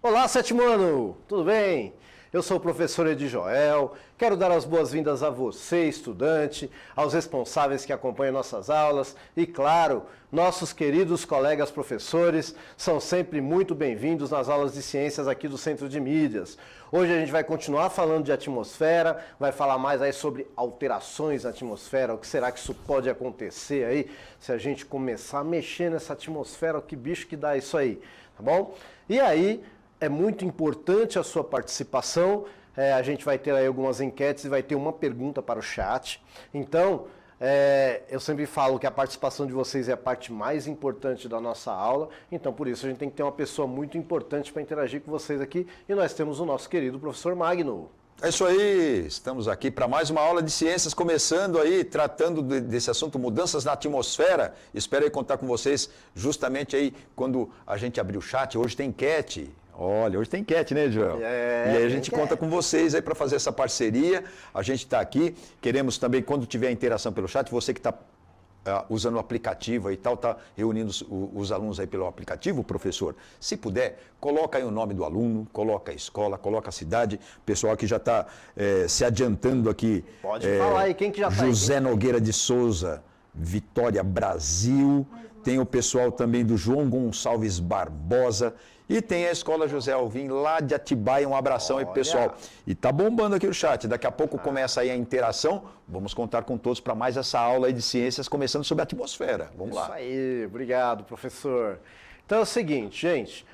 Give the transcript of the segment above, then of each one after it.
Olá, sétimo ano! Tudo bem? Eu sou o professor Edi Joel, quero dar as boas-vindas a você, estudante, aos responsáveis que acompanham nossas aulas e, claro, nossos queridos colegas professores são sempre muito bem-vindos nas aulas de ciências aqui do Centro de Mídias. Hoje a gente vai continuar falando de atmosfera, vai falar mais aí sobre alterações na atmosfera, o que será que isso pode acontecer aí se a gente começar a mexer nessa atmosfera, que bicho que dá isso aí, tá bom? E aí, é muito importante a sua participação, a gente vai ter aí algumas enquetes e vai ter uma pergunta para o chat. Então, eu sempre falo que a participação de vocês é a parte mais importante da nossa aula, então por isso a gente tem que ter uma pessoa muito importante para interagir com vocês aqui, e nós temos o nosso querido professor Magno. É isso aí, estamos aqui para mais uma aula de ciências, começando aí, tratando desse assunto, mudanças na atmosfera. Espero aí contar com vocês justamente aí quando a gente abrir o chat. Hoje tem enquete. Olha, hoje tem enquete, né, Joel? E aí a gente conta com vocês aí para fazer essa parceria. A gente está aqui, queremos também, quando tiver interação pelo chat, você que está usando o aplicativo e tal, está reunindo os alunos aí pelo aplicativo, professor, se puder, coloca aí o nome do aluno, coloca a escola, coloca a cidade, o pessoal que já está se adiantando aqui. Pode falar aí, quem que já está aí? José Nogueira de Souza, Vitória, Brasil, tem o pessoal também do João Gonçalves Barbosa, e tem a Escola José Alvim, lá de Atibaia. Um abração aí, pessoal. E tá bombando aqui o chat. Daqui a pouco começa aí a interação. Vamos contar com todos para mais essa aula aí de ciências, começando sobre a atmosfera. Vamos lá. Isso aí, obrigado, professor. Então é o seguinte, gente.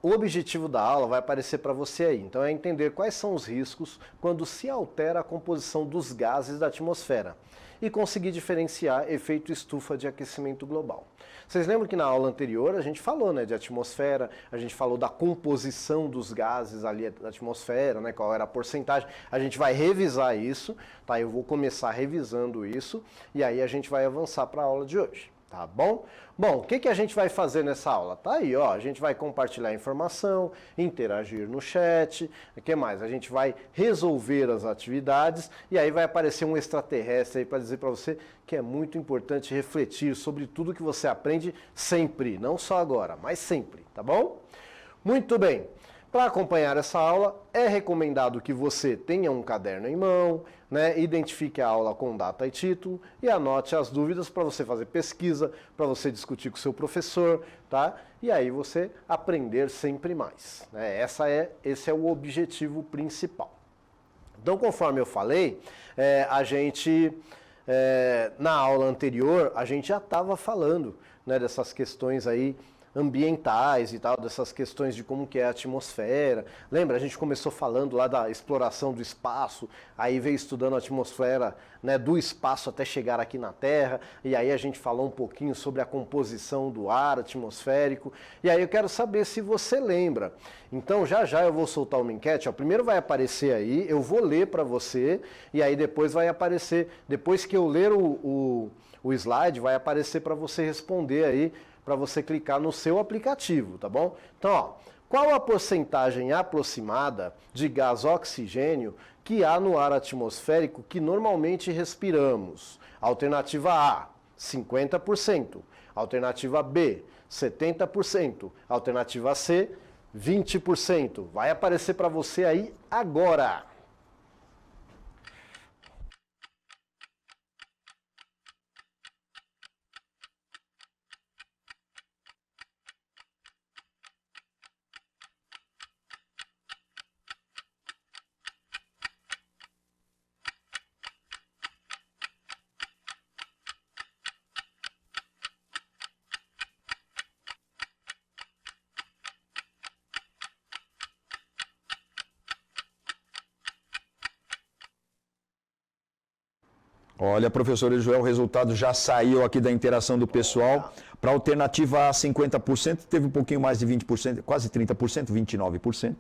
O objetivo da aula vai aparecer para você aí. Então é entender quais são os riscos quando se altera a composição dos gases da atmosfera e conseguir diferenciar efeito estufa de aquecimento global. Vocês lembram que na aula anterior a gente falou, né, de atmosfera, a gente falou da composição dos gases ali da atmosfera, né, qual era a porcentagem. A gente vai revisar isso, tá? Eu vou começar revisando isso e aí a gente vai avançar para a aula de hoje. Tá bom? Bom, o que a gente vai fazer nessa aula? Tá aí, ó, a gente vai compartilhar informação, interagir no chat, o que mais? A gente vai resolver as atividades e aí vai aparecer um extraterrestre aí para dizer para você que é muito importante refletir sobre tudo que você aprende sempre, não só agora, mas sempre, tá bom? Muito bem. Para acompanhar essa aula, é recomendado que você tenha um caderno em mão, né, identifique a aula com data e título e anote as dúvidas para você fazer pesquisa, para você discutir com o seu professor, tá? E aí você aprender sempre mais, né? Esse é o objetivo principal. Então, conforme eu falei, na aula anterior, a gente já estava falando, né, dessas questões aí ambientais e tal, dessas questões de como que é a atmosfera. Lembra, a gente começou falando lá da exploração do espaço, aí veio estudando a atmosfera, né, do espaço até chegar aqui na Terra, e aí a gente falou um pouquinho sobre a composição do ar atmosférico, e aí eu quero saber se você lembra. Então já eu vou soltar uma enquete, ó. Primeiro vai aparecer aí, eu vou ler para você, e aí depois vai aparecer, depois que eu ler o slide, vai aparecer para você responder aí, para você clicar no seu aplicativo, tá bom? Então, ó, qual a porcentagem aproximada de gás oxigênio que há no ar atmosférico que normalmente respiramos? Alternativa A, 50%. Alternativa B, 70%. Alternativa C, 20%. Vai aparecer para você aí agora. Olha, professor Joel, o resultado já saiu aqui da interação do pessoal. Para a alternativa A, 50%, teve um pouquinho mais de 20%, quase 30%, 29%.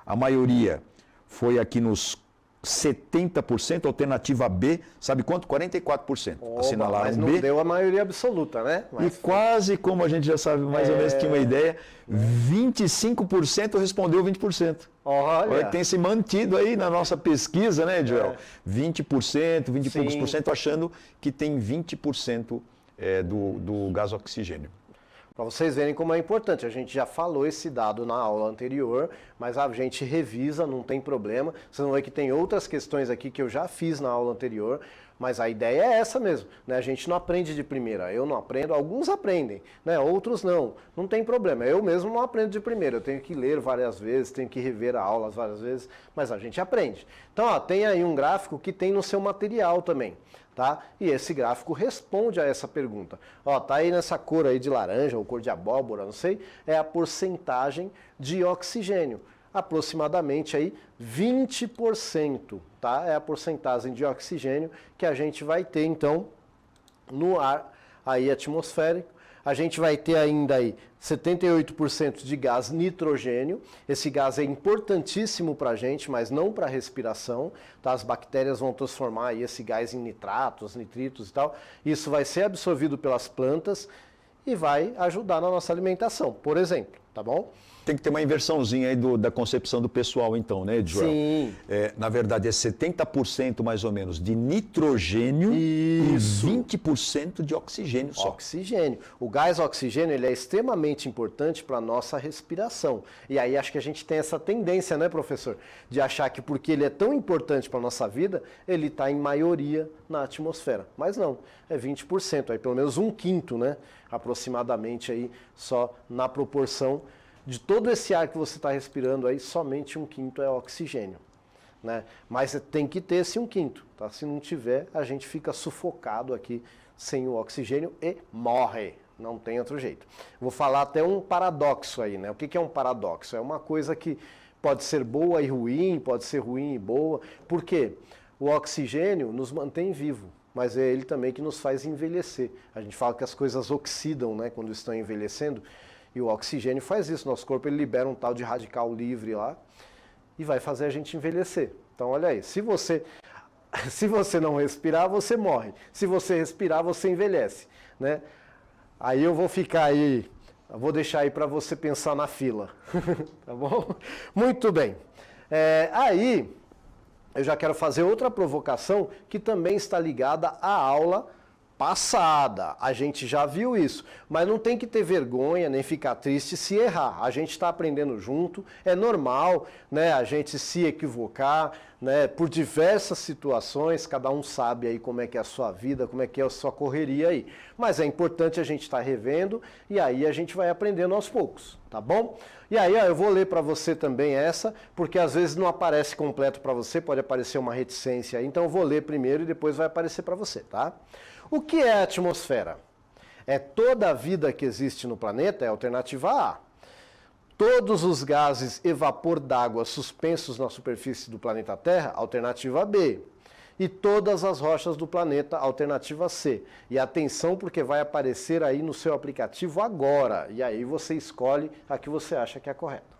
A maioria foi aqui nos 70%, alternativa B, sabe quanto? 44%. Assinalaram mas não B. Deu a maioria absoluta, né? E quase, como a gente já sabe mais ou menos, tinha uma ideia, 25% respondeu 20%. Olha, tem se mantido aí na nossa pesquisa, né, Joel? 20%, 20 e poucos por cento achando que tem 20% do gás oxigênio. Para vocês verem como é importante. A gente já falou esse dado na aula anterior, mas a gente revisa, não tem problema. Vocês vão ver que tem outras questões aqui que eu já fiz na aula anterior, mas a ideia é essa mesmo, né? A gente não aprende de primeira. Eu não aprendo, alguns aprendem, né? Outros não. Não tem problema. Eu mesmo não aprendo de primeira. Eu tenho que ler várias vezes, tenho que rever a aula várias vezes, mas a gente aprende. Então, ó, tem aí um gráfico que tem no seu material também. Tá? E esse gráfico responde a essa pergunta. Ó, tá aí nessa cor aí de laranja ou cor de abóbora, não sei, é a porcentagem de oxigênio. Aproximadamente aí 20%, tá? É a porcentagem de oxigênio que a gente vai ter então no ar aí atmosférico. A gente vai ter ainda aí 78% de gás nitrogênio. Esse gás é importantíssimo para a gente, mas não para a respiração. Tá? As bactérias vão transformar aí esse gás em nitratos, nitritos e tal. Isso vai ser absorvido pelas plantas e vai ajudar na nossa alimentação, por exemplo, tá bom? Tem que ter uma inversãozinha aí da concepção do pessoal, então, né, Joel? Sim. Na verdade, é 70% mais ou menos de nitrogênio Isso. e 20% de oxigênio só. Oxigênio. O gás oxigênio ele é extremamente importante para a nossa respiração. E aí acho que a gente tem essa tendência, né, professor? De achar que porque ele é tão importante para a nossa vida, ele está em maioria na atmosfera. Mas não, é 20%, aí pelo menos 1/5, né? Aproximadamente aí só na proporção de todo esse ar que você está respirando aí, somente 1/5 é oxigênio, né? Mas tem que ter esse 1/5, tá? Se não tiver, a gente fica sufocado aqui sem o oxigênio e morre. Não tem outro jeito. Vou falar até um paradoxo aí, né? O que é um paradoxo? É uma coisa que pode ser boa e ruim, pode ser ruim e boa. Por quê? O oxigênio nos mantém vivo, mas é ele também que nos faz envelhecer. A gente fala que as coisas oxidam, né, quando estão envelhecendo. E o oxigênio faz isso, nosso corpo ele libera um tal de radical livre lá e vai fazer a gente envelhecer. Então olha aí, se você não respirar, você morre. Se você respirar, você envelhece, né? Aí eu vou ficar aí, vou deixar aí para você pensar na fila, tá bom? Muito bem. Aí eu já quero fazer outra provocação que também está ligada à aula passada. A gente já viu isso, mas não tem que ter vergonha nem ficar triste se errar. A gente está aprendendo junto, é normal, né, a gente se equivocar, né, por diversas situações, cada um sabe aí como é que é a sua vida, como é que é a sua correria aí. Mas é importante a gente estar revendo e aí a gente vai aprendendo aos poucos, tá bom? E aí, ó, eu vou ler para você também essa, porque às vezes não aparece completo para você, pode aparecer uma reticência aí, então eu vou ler primeiro e depois vai aparecer para você, tá? O que é a atmosfera? É toda a vida que existe no planeta, é a alternativa A. Todos os gases e vapor d'água suspensos na superfície do planeta Terra, alternativa B. E todas as rochas do planeta, alternativa C. E atenção porque vai aparecer aí no seu aplicativo agora. E aí você escolhe a que você acha que é correta.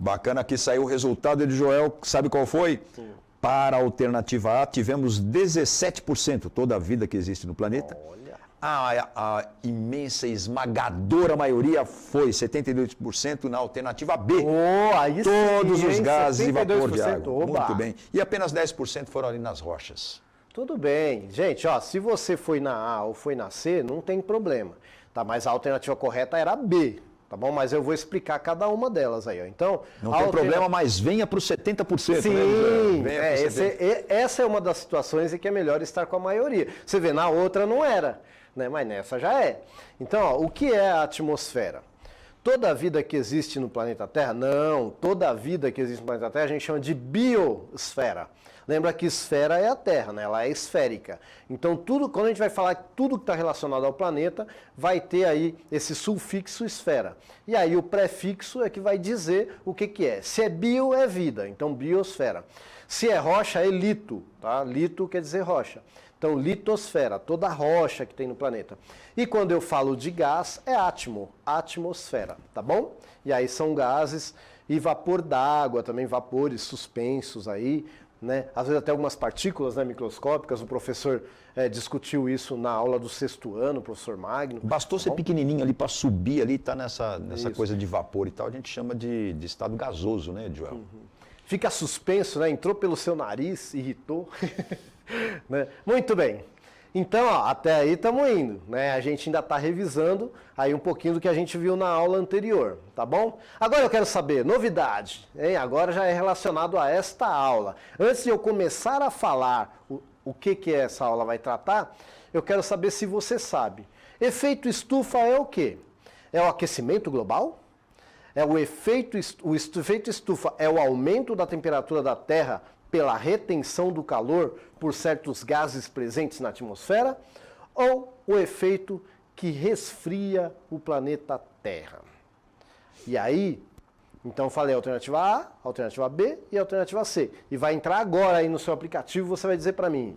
Bacana, aqui saiu o resultado de Joel, sabe qual foi? Sim. Para a alternativa A, tivemos 17%, toda a vida que existe no planeta. Olha. A imensa, esmagadora maioria foi 72% na alternativa B. Aí Todos sim, os gases e vapor de 72%, água. oba. Muito bem. E apenas 10% foram ali nas rochas. Tudo bem. Gente, ó, se você foi na A ou foi na C, não tem problema. Tá? Mas a alternativa correta era a B. Tá bom? Mas eu vou explicar cada uma delas aí, ó. Então, não tem problema, mas venha para os 70%. Sim, né? Venha pro 70%. Essa é uma das situações em que é melhor estar com a maioria. Você vê, na outra não era, né? Mas nessa já é. Então, ó, o que é a atmosfera? Toda a vida que existe no planeta Terra? Não, toda a vida que existe no planeta Terra a gente chama de biosfera. Lembra que esfera é a Terra, né? Ela é esférica. Então, quando a gente vai falar tudo que está relacionado ao planeta, vai ter aí esse sufixo esfera. E aí o prefixo é que vai dizer o que é. Se é bio, é vida. Então, biosfera. Se é rocha, é lito. Tá? Lito quer dizer rocha. Então, litosfera, toda a rocha que tem no planeta. E quando eu falo de gás, é átimo, atmosfera, tá bom? E aí são gases e vapor d'água, também vapores suspensos aí, né? Às vezes até algumas partículas, né, microscópicas. O professor discutiu isso na aula do 6º ano, o professor Magno. Bastou ser pequenininho ali para subir ali, tá nessa coisa de vapor e tal, a gente chama de estado gasoso, né, Joel? Fica suspenso, né? Entrou pelo seu nariz, irritou. Né? Muito bem. Então, ó, até aí estamos indo, né? A gente ainda está revisando aí um pouquinho do que a gente viu na aula anterior, tá bom? Agora eu quero saber, novidade, hein? Agora já é relacionado a esta aula. Antes de eu começar a falar o que essa aula vai tratar, eu quero saber se você sabe. Efeito estufa é o quê? É o aquecimento global? O efeito estufa é o aumento da temperatura da Terra pela retenção do calor por certos gases presentes na atmosfera, ou o efeito que resfria o planeta Terra? E aí, então falei alternativa A, alternativa B e alternativa C. E vai entrar agora aí no seu aplicativo e você vai dizer para mim.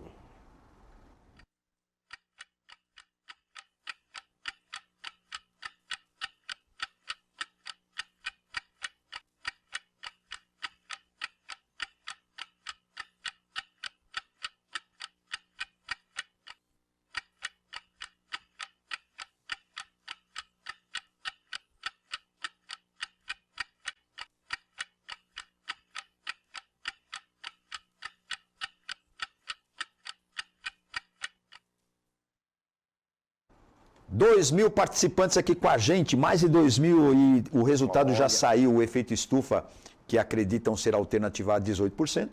Dois mil participantes aqui com a gente, mais de 2.000 e o resultado já saiu, o efeito estufa, que acreditam ser a alternativa A, 18%.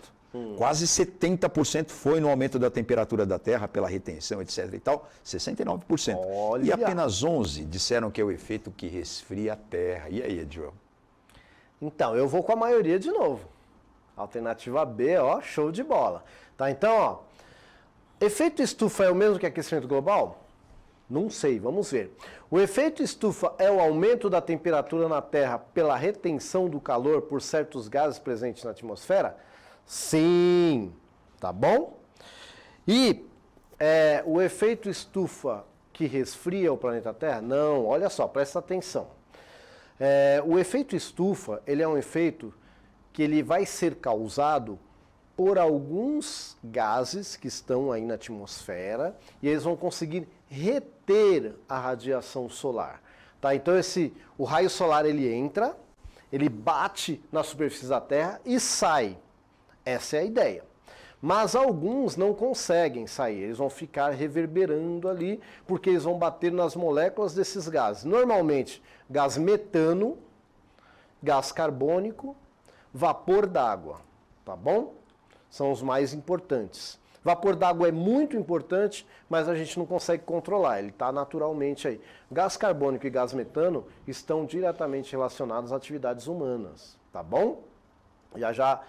Quase 70% foi no aumento da temperatura da Terra pela retenção, etc. e tal, 69%. Olha. E apenas 11 disseram que é o efeito que resfria a Terra. E aí, Edil? Então, eu vou com a maioria de novo. Alternativa B, ó, show de bola. Tá, então, ó, efeito estufa é o mesmo que aquecimento global? Não sei, vamos ver. O efeito estufa é o aumento da temperatura na Terra pela retenção do calor por certos gases presentes na atmosfera? Sim, tá bom? E o efeito estufa que resfria o planeta Terra? Não, olha só, presta atenção. O efeito estufa, ele é um efeito que ele vai ser causado por alguns gases que estão aí na atmosfera e eles vão conseguir reter a radiação solar. Tá? Então o raio solar ele entra, ele bate na superfície da Terra e sai. Essa é a ideia. Mas alguns não conseguem sair, eles vão ficar reverberando ali, porque eles vão bater nas moléculas desses gases. Normalmente, gás metano, gás carbônico, vapor d'água, tá bom? São os mais importantes. Vapor d'água é muito importante, mas a gente não consegue controlar, ele está naturalmente aí. Gás carbônico e gás metano estão diretamente relacionados às atividades humanas, tá bom? Já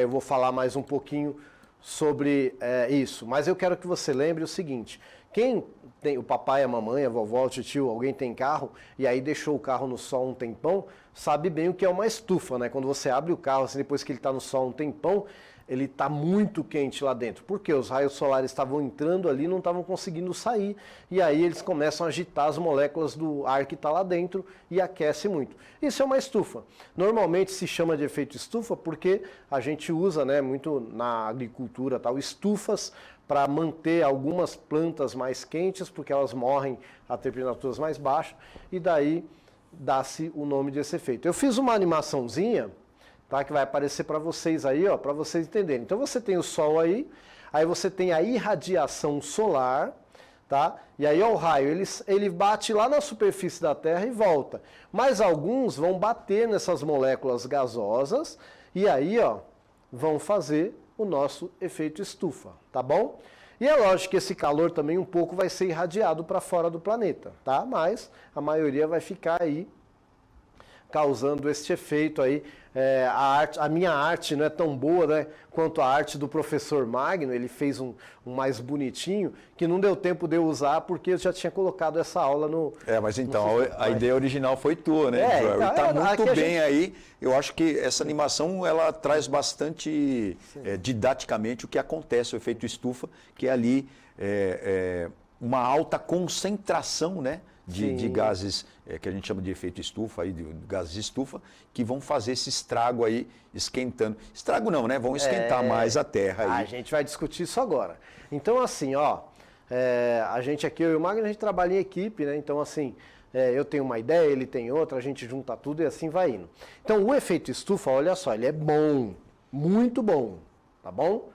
eu vou falar mais um pouquinho sobre isso, mas eu quero que você lembre o seguinte: quem tem o papai, a mamãe, a vovó, o tio, alguém tem carro e aí deixou o carro no sol um tempão, sabe bem o que é uma estufa, né? Quando você abre o carro, assim, depois que ele está no sol um tempão, ele está muito quente lá dentro, porque os raios solares estavam entrando ali e não estavam conseguindo sair, e aí eles começam a agitar as moléculas do ar que está lá dentro e aquece muito. Isso é uma estufa. Normalmente se chama de efeito estufa porque a gente usa, né, muito na agricultura, tal, estufas para manter algumas plantas mais quentes, porque elas morrem a temperaturas mais baixas, e daí dá-se o nome desse efeito. Eu fiz uma animaçãozinha, tá, que vai aparecer para vocês aí, ó, para vocês entenderem. Então você tem o Sol aí você tem a irradiação solar, tá? E aí ó, o raio, ele bate lá na superfície da Terra e volta. Mas alguns vão bater nessas moléculas gasosas e aí ó, vão fazer o nosso efeito estufa, tá bom? E é lógico que esse calor também um pouco vai ser irradiado para fora do planeta, tá? Mas a maioria vai ficar aí causando este efeito aí. A minha arte não é tão boa, né, quanto a arte do professor Magno. Ele fez um mais bonitinho, que não deu tempo de eu usar porque eu já tinha colocado essa aula no... Mas então a ideia original foi tua, né, Joel? Então, e tá muito bem gente... aí. Eu acho que essa animação, ela traz bastante didaticamente o que acontece, o efeito estufa, que é ali uma alta concentração, né? De gases que a gente chama de efeito estufa, aí, de gases estufa, que vão fazer esse estrago aí, esquentando. Estrago não, né? Vão esquentar mais a Terra aí. A gente vai discutir isso agora. Então, assim, a gente aqui, eu e o Magno, a gente trabalha em equipe, né? Então, assim, eu tenho uma ideia, ele tem outra, a gente junta tudo e assim vai indo. Então, o efeito estufa, olha só, ele é bom, muito bom, tá bom?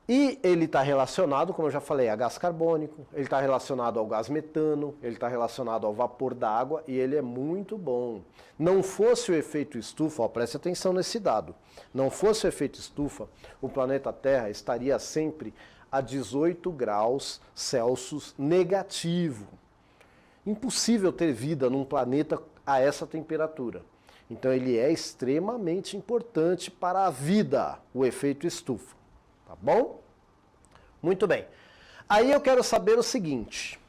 E ele está relacionado, como eu já falei, a gás carbônico, ele está relacionado ao gás metano, ele está relacionado ao vapor d'água e ele é muito bom. Não fosse o efeito estufa, preste atenção nesse dado, não fosse o efeito estufa, o planeta Terra estaria sempre a 18 graus Celsius negativo. Impossível ter vida num planeta a essa temperatura. Então ele é extremamente importante para a vida, o efeito estufa. Tá bom? Muito bem. Aí eu quero saber o seguinte.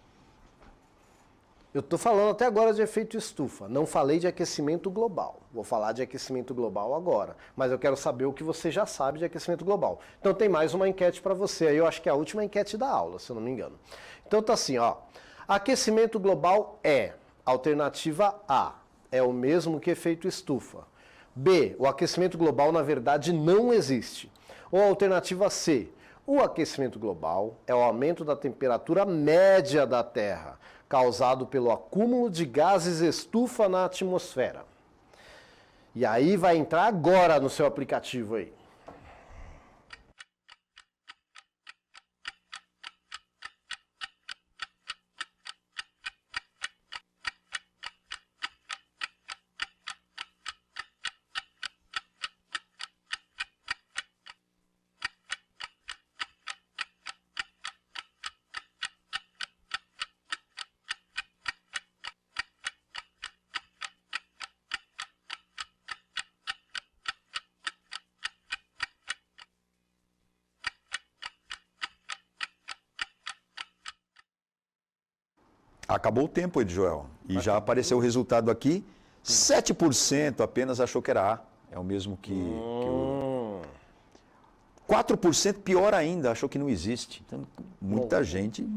Eu estou falando até agora de efeito estufa. Não falei de aquecimento global. Vou falar de aquecimento global agora. Mas eu quero saber o que você já sabe de aquecimento global. Então tem mais uma enquete para você. Aí eu acho que é a última enquete da aula, se eu não me engano. Então tá assim, aquecimento global alternativa A. É o mesmo que efeito estufa. B. O aquecimento global, na verdade, não existe. Ou alternativa C, o aquecimento global é o aumento da temperatura média da Terra, causado pelo acúmulo de gases estufa na atmosfera. E aí vai entrar agora no seu aplicativo aí. Acabou o tempo, Joel. E já apareceu o resultado aqui. 7% apenas achou que era A. É o mesmo que o... 4% pior ainda, achou que não existe. Então, muita gente...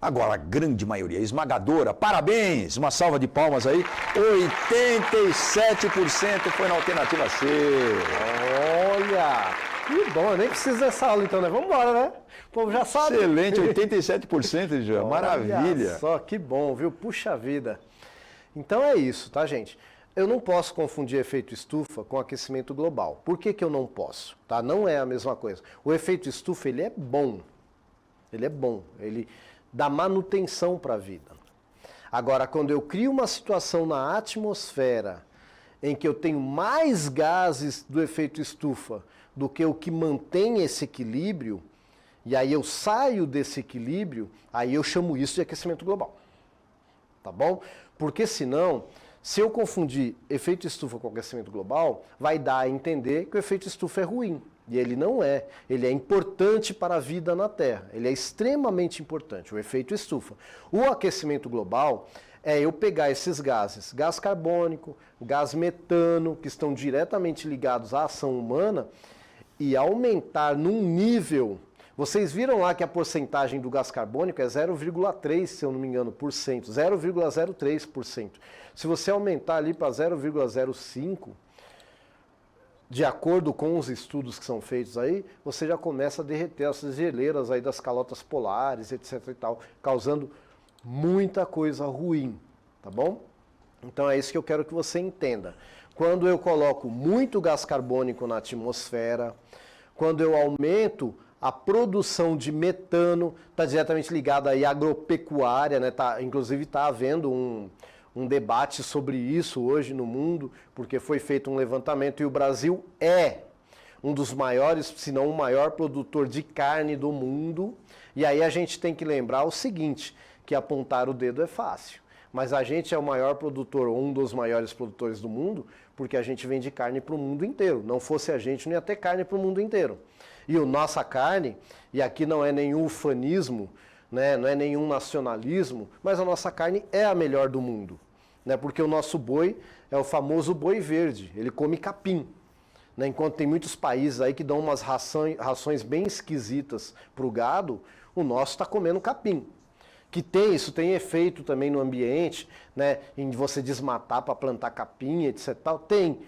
Agora, a grande maioria, esmagadora, parabéns! Uma salva de palmas aí. 87% foi na alternativa C. Olha! Que bom, eu nem preciso dessa aula então, né? Vamos embora, né? O povo já sabe. Excelente, 87%, Joel. Maravilha. Olha só, que bom, viu? Puxa vida. Então é isso, tá, gente? Eu não posso confundir efeito estufa com aquecimento global. Por que que eu não posso? Tá? Não é a mesma coisa. O efeito estufa, ele é bom. Ele é bom. Ele dá manutenção para a vida. Agora, quando eu crio uma situação na atmosfera em que eu tenho mais gases do efeito estufa do que o que mantém esse equilíbrio, e aí eu saio desse equilíbrio, aí eu chamo isso de aquecimento global. Tá bom? Porque senão, se eu confundir efeito estufa com aquecimento global, vai dar a entender que o efeito estufa é ruim. E ele não é. Ele é importante para a vida na Terra. Ele é extremamente importante, o efeito estufa. O aquecimento global é eu pegar esses gases, gás carbônico, gás metano, que estão diretamente ligados à ação humana, e aumentar num nível... Vocês viram lá que a porcentagem do gás carbônico é 0,3%, se eu não me engano, por cento, 0,03%. Se você aumentar ali para 0,05%, de acordo com os estudos que são feitos aí, você já começa a derreter essas geleiras aí das calotas polares, etc e tal, causando muita coisa ruim, tá bom? Então é isso que eu quero que você entenda. Quando eu coloco muito gás carbônico na atmosfera, quando eu aumento a produção de metano, está diretamente ligada aí à agropecuária, né? Inclusive está havendo um debate sobre isso hoje no mundo, porque foi feito um levantamento e o Brasil é um dos maiores, se não o maior produtor de carne do mundo. E aí a gente tem que lembrar o seguinte, que apontar o dedo é fácil. Mas a gente é o maior produtor, ou um dos maiores produtores do mundo, porque a gente vende carne para o mundo inteiro. Não fosse a gente, não ia ter carne para o mundo inteiro. E a nossa carne, e aqui não é nenhum ufanismo, né, não é nenhum nacionalismo, mas a nossa carne é a melhor do mundo. Né, porque o nosso boi é o famoso boi verde, ele come capim. Né, enquanto tem muitos países aí que dão umas rações bem esquisitas para o gado, o nosso está comendo capim. Que isso tem efeito também no ambiente, né, em você desmatar para plantar capim, etc. Tal, tem,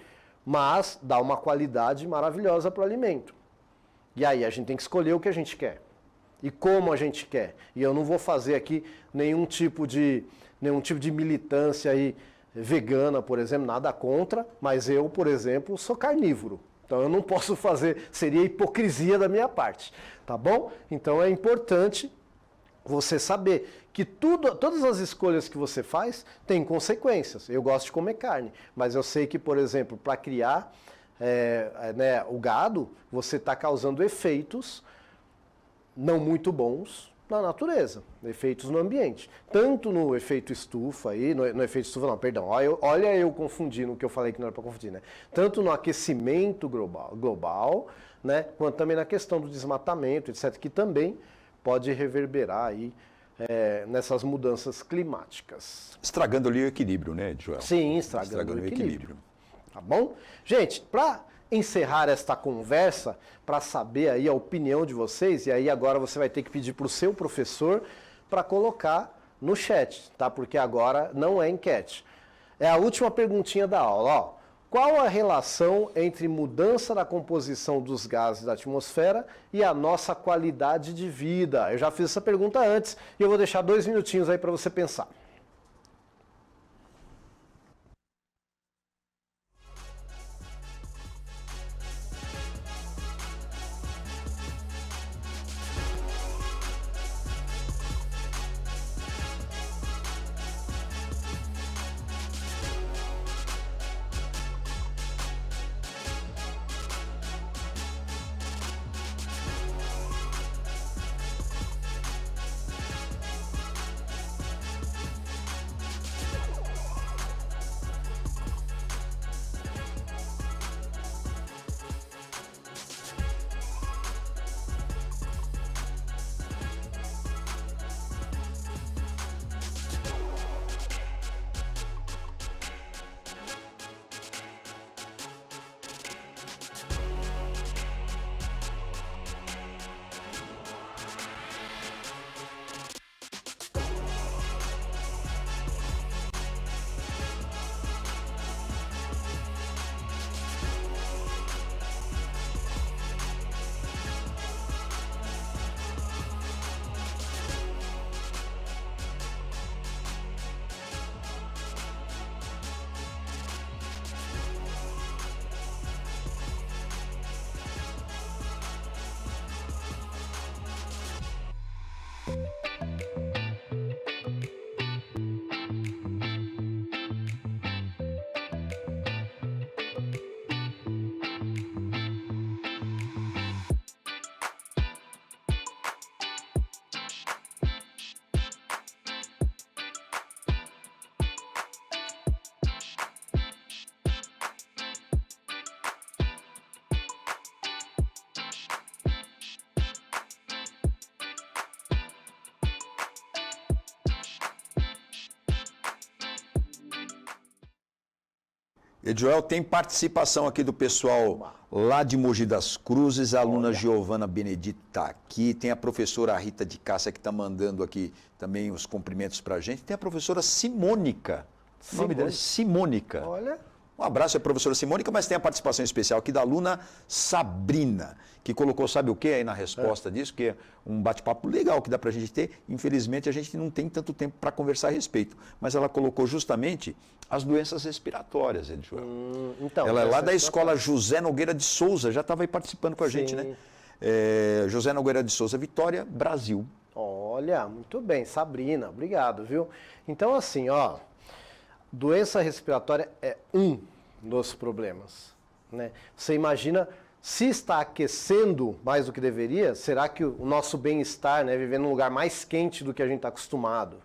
mas dá uma qualidade maravilhosa para o alimento. E aí a gente tem que escolher o que a gente quer e como a gente quer. E eu não vou fazer aqui nenhum tipo de militância aí vegana, por exemplo, nada contra, mas eu, por exemplo, sou carnívoro. Então eu não posso fazer, seria hipocrisia da minha parte, tá bom? Então é importante você saber que todas as escolhas que você faz têm consequências. Eu gosto de comer carne, mas eu sei que, por exemplo, para criar né, o gado, você está causando efeitos não muito bons na natureza, efeitos no ambiente. Tanto no efeito estufa, aí, no efeito estufa não, perdão, olha eu confundindo o que eu falei que não era para confundir, né? Tanto no aquecimento global, né, quanto também na questão do desmatamento, etc., que também pode reverberar aí nessas mudanças climáticas. Estragando ali o equilíbrio, né, Joel? Sim, estragando o equilíbrio. Tá bom? Gente, para encerrar esta conversa, para saber aí a opinião de vocês, e aí agora você vai ter que pedir para o seu professor para colocar no chat, tá? Porque agora não é enquete. É a última perguntinha da aula, ó. Qual a relação entre mudança da composição dos gases da atmosfera e a nossa qualidade de vida? Eu já fiz essa pergunta antes e eu vou deixar 2 minutinhos aí para você pensar. Joel, tem participação aqui do pessoal lá de Mogi das Cruzes, a aluna Giovana Benedito está aqui, tem a professora Rita de Cássia que está mandando aqui também os cumprimentos para a gente, tem a professora Simônica, o nome dela é Simônica. Olha. Um abraço à professora Simônica, mas tem a participação especial aqui da aluna Sabrina, que colocou, sabe o que aí na resposta disso? Que é um bate-papo legal que dá para a gente ter. Infelizmente, a gente não tem tanto tempo para conversar a respeito. Mas ela colocou justamente as doenças respiratórias, Joel. Então, ela é lá da escola José Nogueira de Souza, já estava aí participando com a gente, né? José Nogueira de Souza, Vitória, Brasil. Olha, muito bem, Sabrina, obrigado, viu? Então, assim, ó, doença respiratória é um dos problemas, né? Você imagina, se está aquecendo mais do que deveria, será que o nosso bem-estar, né, viver num lugar mais quente do que a gente está acostumado,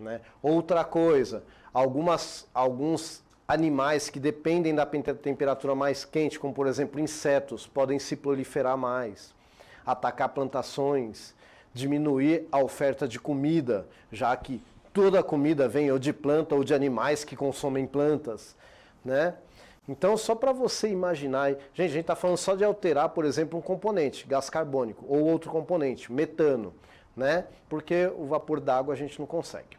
né? Outra coisa, alguns animais que dependem da temperatura mais quente, como por exemplo insetos, podem se proliferar mais, atacar plantações, diminuir a oferta de comida, já que toda a comida vem ou de planta ou de animais que consomem plantas, né? Então, só para você imaginar, gente, a gente está falando só de alterar, por exemplo, um componente, gás carbônico, ou outro componente, metano, né? Porque o vapor d'água a gente não consegue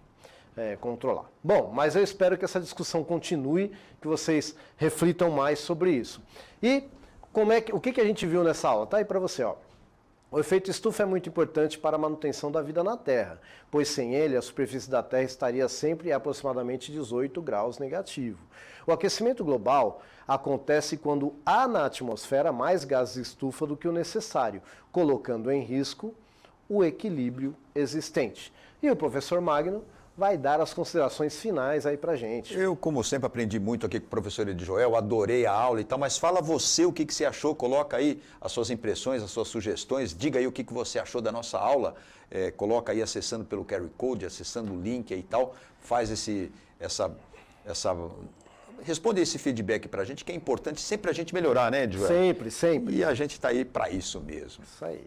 controlar. Bom, mas eu espero que essa discussão continue, que vocês reflitam mais sobre isso. E o que a gente viu nessa aula? Tá aí para você, ó. O efeito estufa é muito importante para a manutenção da vida na Terra, pois sem ele a superfície da Terra estaria sempre a aproximadamente 18 graus negativo. O aquecimento global acontece quando há na atmosfera mais gases de estufa do que o necessário, colocando em risco o equilíbrio existente. E o professor Magno vai dar as considerações finais aí pra gente. Eu, como sempre, aprendi muito aqui com o professor Edjoel, adorei a aula e tal, mas fala você o que você achou, coloca aí as suas impressões, as suas sugestões, diga aí o que você achou da nossa aula, coloca aí acessando pelo QR Code, acessando o link aí e tal, faz responde esse feedback pra gente, que é importante sempre a gente melhorar, né, Edjoel? Sempre. E a gente tá aí para isso mesmo. Isso aí.